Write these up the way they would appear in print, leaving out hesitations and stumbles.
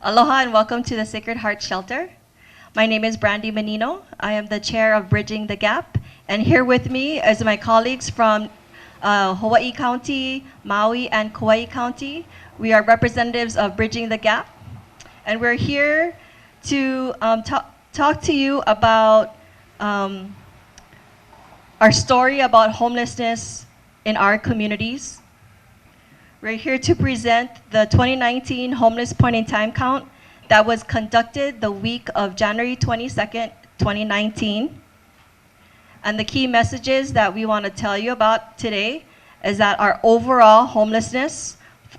Aloha and welcome to the Sacred Heart Shelter. My name is Brandy Menino. I am the chair of Bridging the Gap, and here with me is my colleagues from Hawaii County, Maui, and Kauai County. We are representatives of Bridging the Gap, and we're here to talk to you about our story about homelessness in our communities. We're here to present the 2019 Homeless Point in Time Count that was conducted the week of January 22nd, 2019. And the key messages that we want to tell you about today is that our overall homelessness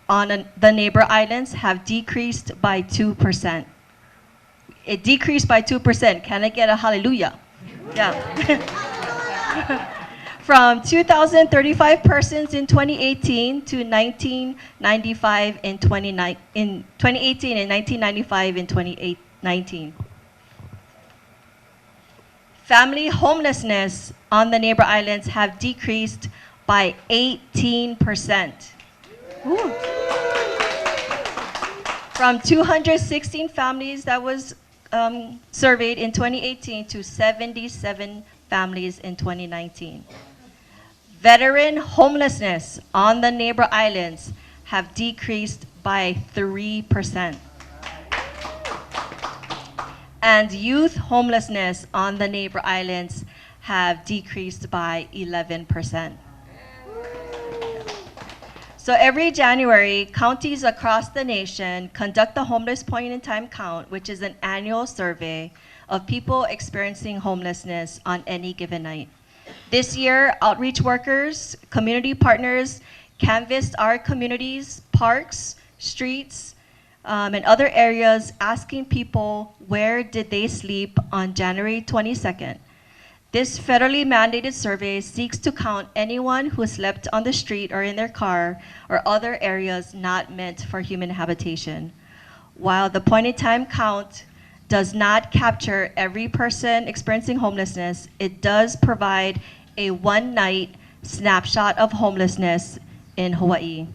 on the neighbor islands have decreased by 2%. It decreased by 2%. Can I get a hallelujah? Yeah. From 2,035 persons in 2018 to 1995 in 2018 and 1995 in 2019. Family homelessness on the neighbor islands have decreased by 18%. Ooh. From 216 families that was surveyed in 2018 to 77 families in 2019. Veteran homelessness on the neighbor islands have decreased by 3%. And youth homelessness on the neighbor islands have decreased by 11%. So every January, counties across the nation conduct the Homeless Point in Time Count, which is an annual survey of people experiencing homelessness on any given night. This year, outreach workers, community partners canvassed our communities, parks, streets, and other areas, asking people where did they sleep on January 22nd. This federally mandated survey seeks to count anyone who slept on the street or in their car or other areas not meant for human habitation. While the point-in-time count does not capture every person experiencing homelessness, it does provide a one-night snapshot of homelessness in Hawaii.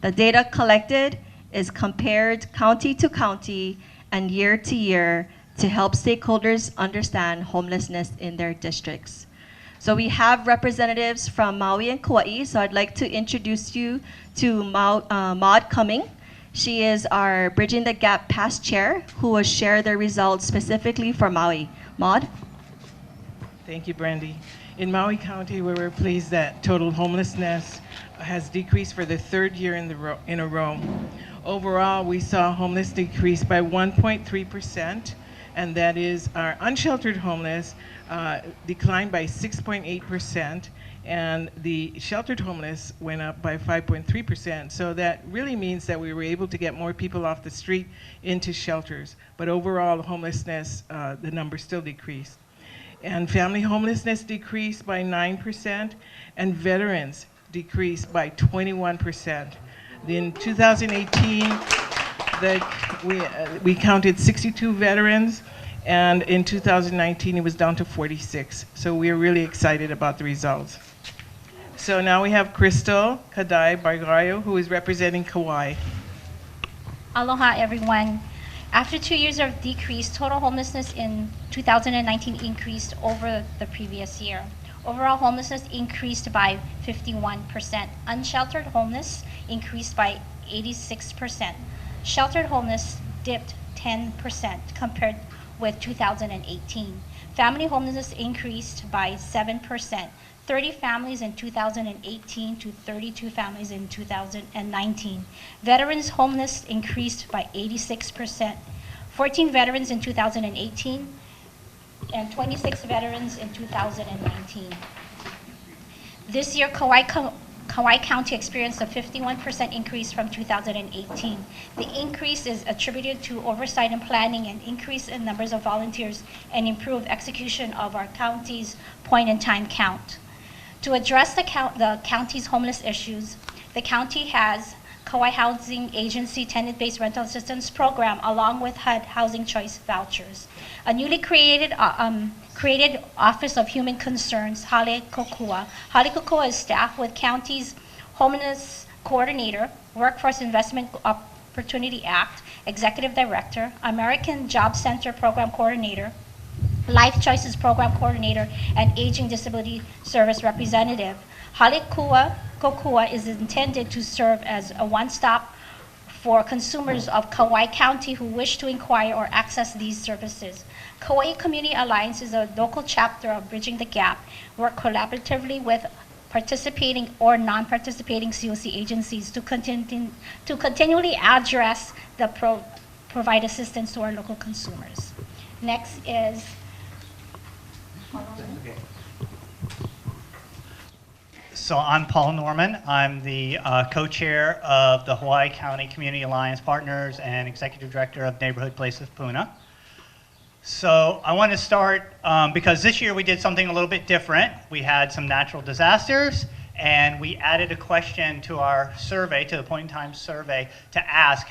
The data collected is compared county to county and year to year to help stakeholders understand homelessness in their districts. So we have representatives from Maui and Kauai, so I'd like to introduce you to Maud Cumming. She is our Bridging the Gap past chair who will share the results specifically for Maui. Maud? Thank you, Brandy. In Maui County, we were pleased that total homelessness has decreased for the third year in a row. Overall, we saw homeless decrease by 1.3%, and that is our unsheltered homeless declined by 6.8%, and the sheltered homeless went up by 5.3%. So that really means that we were able to get more people off the street into shelters. But overall, homelessness, the number still decreased. And family homelessness decreased by 9%, and veterans decreased by 21%. In 2018, we counted 62 veterans, and in 2019 it was down to 46. So we are really excited about the results. So now we have Crystal Kadai Bargario, who is representing Kauai. Aloha, everyone. After 2 years of decrease, total homelessness in 2019 increased over the previous year. Overall homelessness increased by 51%. Unsheltered homeless increased by 86%. Sheltered homeless dipped 10% compared with 2018. Family homelessness increased by 7%. 30 families in 2018 to 32 families in 2019. Veterans homeless increased by 86%. 14 veterans in 2018 and 26 veterans in 2019. This year, Kauai County experienced a 51% increase from 2018. The increase is attributed to oversight and planning, and increase in numbers of volunteers, and improved execution of our county's point-in-time count. To address the county's homeless issues, the county has Kauai Housing Agency tenant-based rental assistance program along with HUD Housing Choice vouchers. A newly created Office of Human Concerns, Hale Kokua. Hale Kokua is staffed with county's homeless coordinator, workforce investment Opportunity Act, Executive Director, American Job Center Program Coordinator, Life Choices Program Coordinator, and Aging Disability Service Representative. Halikua Kokua is intended to serve as a one-stop for consumers of Kauai County who wish to inquire or access these services. Kauai Community Alliance is a local chapter of Bridging the Gap, work collaboratively with participating or non-participating COC agencies to continually address provide assistance to our local consumers. Next is So I'm Paul Norman. I'm the co-chair of the Hawaii County Community Alliance Partners and executive director of Neighborhood Places Puna. So I want to start because this year we did something a little bit different. We had some natural disasters, and we added a question to our survey, to the point in time survey, to ask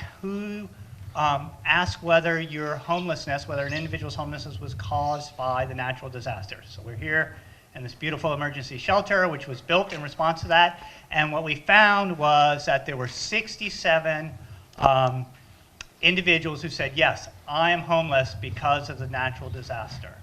whether your homelessness, whether an individual's homelessness was caused by the natural disaster. So we're here in this beautiful emergency shelter, which was built in response to that. And what we found was that there were 67 individuals who said, yes, I am homeless because of the natural disaster.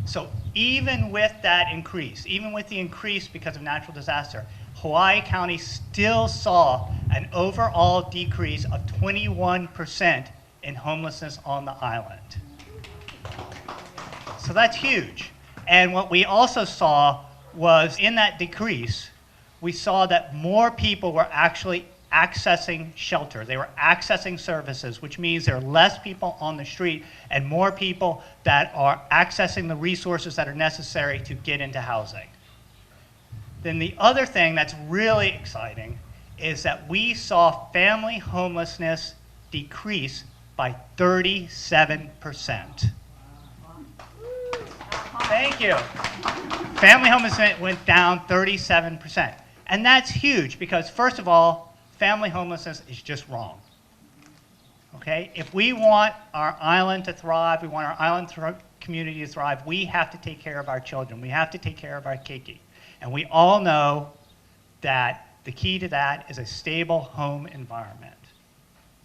So even with that increase, even with the increase because of natural disaster, Hawaii County still saw an overall decrease of 21% in homelessness on the island. So that's huge. And what we also saw was in that decrease, we saw that more people were actually accessing shelter. They were accessing services, which means there are less people on the street and more people that are accessing the resources that are necessary to get into housing. Then the other thing that's really exciting is that we saw family homelessness decrease by 37%. Thank you. Family homelessness went down 37%. And that's huge because, first of all, family homelessness is just wrong. Okay? If we want our island to thrive, we want our island community to thrive, we have to take care of our children. We have to take care of our keiki. And we all know that the key to that is a stable home environment.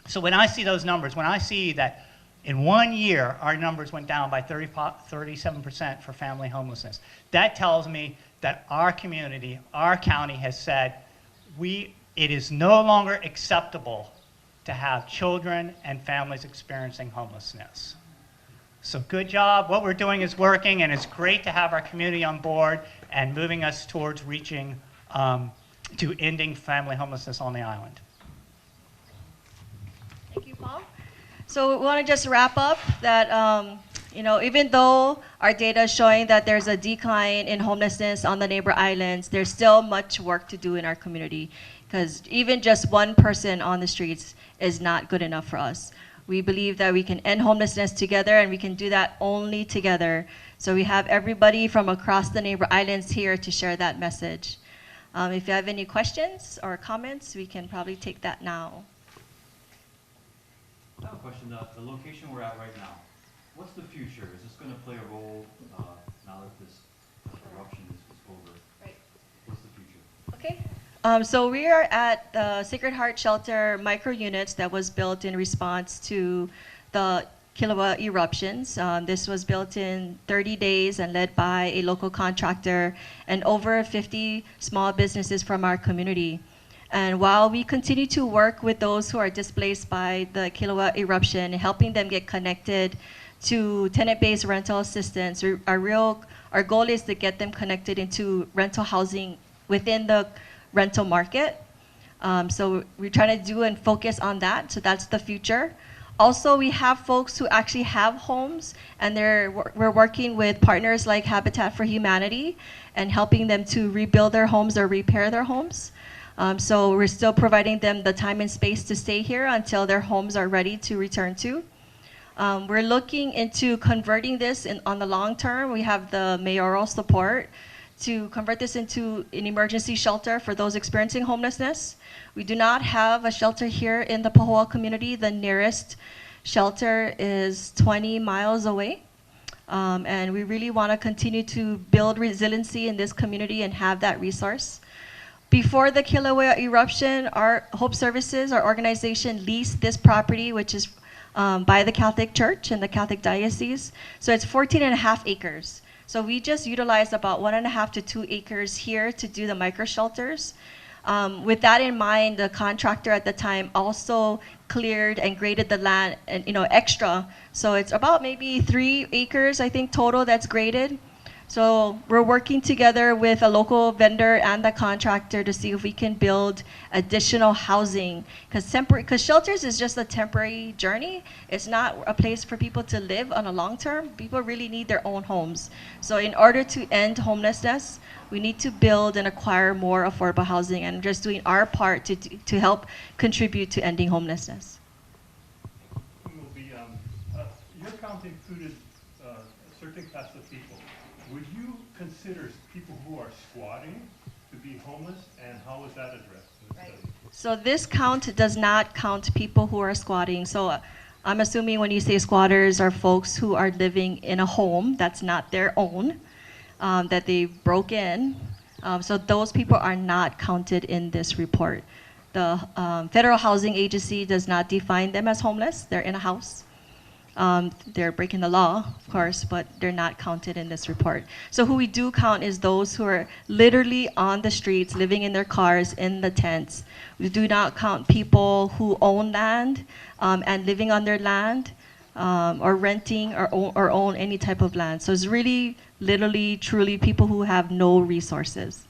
So when I see those numbers, when I see that in 1 year, our numbers went down by 37% for family homelessness. That tells me that our community, our county has said, it is no longer acceptable to have children and families experiencing homelessness. So good job. What we're doing is working, and it's great to have our community on board and moving us towards reaching to ending family homelessness on the island. Thank you, Paul. So we want to just wrap up that, even though our data is showing that there's a decline in homelessness on the neighbor islands, there's still much work to do in our community because even just one person on the streets is not good enough for us. We believe that we can end homelessness together, and we can do that only together. So we have everybody from across the neighbor islands here to share that message. If you have any questions or comments, we can probably take that now. I have a question. The location we're at right now, what's the future? Is this going to play a role now that this eruption is over? Right. What's the future? Okay. So we are at the Sacred Heart Shelter micro units that was built in response to the Kilauea eruptions. This was built in 30 days and led by a local contractor and over 50 small businesses from our community. And while we continue to work with those who are displaced by the Kilauea eruption, helping them get connected to tenant-based rental assistance, our goal is to get them connected into rental housing within the rental market. So we're trying to do and focus on that. So that's the future. Also, we have folks who actually have homes, and we're working with partners like Habitat for Humanity and helping them to rebuild their homes or repair their homes. So we're still providing them the time and space to stay here until their homes are ready to return to. We're looking into converting this on the long term. We have the mayoral support to convert this into an emergency shelter for those experiencing homelessness. We do not have a shelter here in the Pahoa community. The nearest shelter is 20 miles away. And we really want to continue to build resiliency in this community and have that resource. Before the Kilauea eruption, our Hope Services, our organization, leased this property, which is by the Catholic Church and the Catholic Diocese. So it's 14 and a half acres. So we just utilized about 1.5 to 2 acres here to do the micro shelters. With that in mind, the contractor at the time also cleared and graded the land, and extra. So it's about maybe 3 acres, I think, total that's graded. So we're working together with a local vendor and the contractor to see if we can build additional housing. Because shelters is just a temporary journey. It's not a place for people to live on a long term. People really need their own homes. So in order to end homelessness, we need to build and acquire more affordable housing, and just doing our part to help contribute to ending homelessness. Your county included a certain class of people. Would you consider people who are squatting to be homeless, and how is that addressed in the study? So this count does not count people who are squatting. So I'm assuming when you say squatters are folks who are living in a home that's not their own, that they broke in. So those people are not counted in this report. The Federal Housing Agency does not define them as homeless. They're in a house. They're breaking the law, of course, but they're not counted in this report. So who we do count is those who are literally on the streets, living in their cars, in the tents. We do not count people who own land and living on their land, or renting or own any type of land. So it's really, literally, truly people who have no resources.